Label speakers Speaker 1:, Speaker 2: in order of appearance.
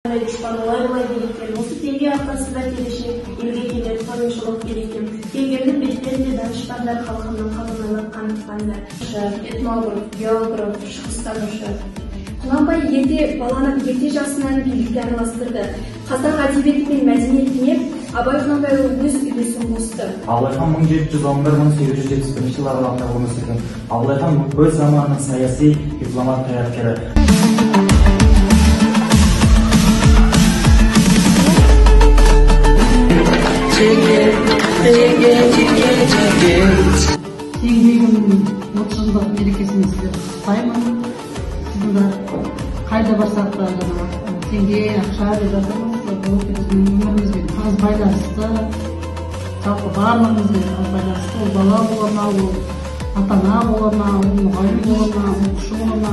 Speaker 1: Düşmanlar gerekir. Осы теңге арқасында келешек елге келер қорымшылық керекем. Келгеннің беттерінде данышпандар халқының қамын алатқандықтанда. Этнограф, географ, шығыстанушы.
Speaker 2: Құнанбай баланы жасынан билікке араластырды. Қазақ әдебиеті мен мәдениетіне Абай Құнанбайұлы өз үлесін қосты.
Speaker 3: Абылай хан 1711-1871 жылдары өмір сүрген. Абылай хан өз заманының саяси дипломат қайраткері.
Speaker 4: Теңгенің 30 жылдық мерекесін құттықтаймын. Сіздер қайда барсақ та теңге, ақша деп жатырмыз. Бұл біздің өмірімізбен тығыз байланысты, жалпы барлығымызбен тығыз байланысты. Ол бала бола ма, ол ата-ана бола ма, ол мұғалім бола ма, оқушы бола ма,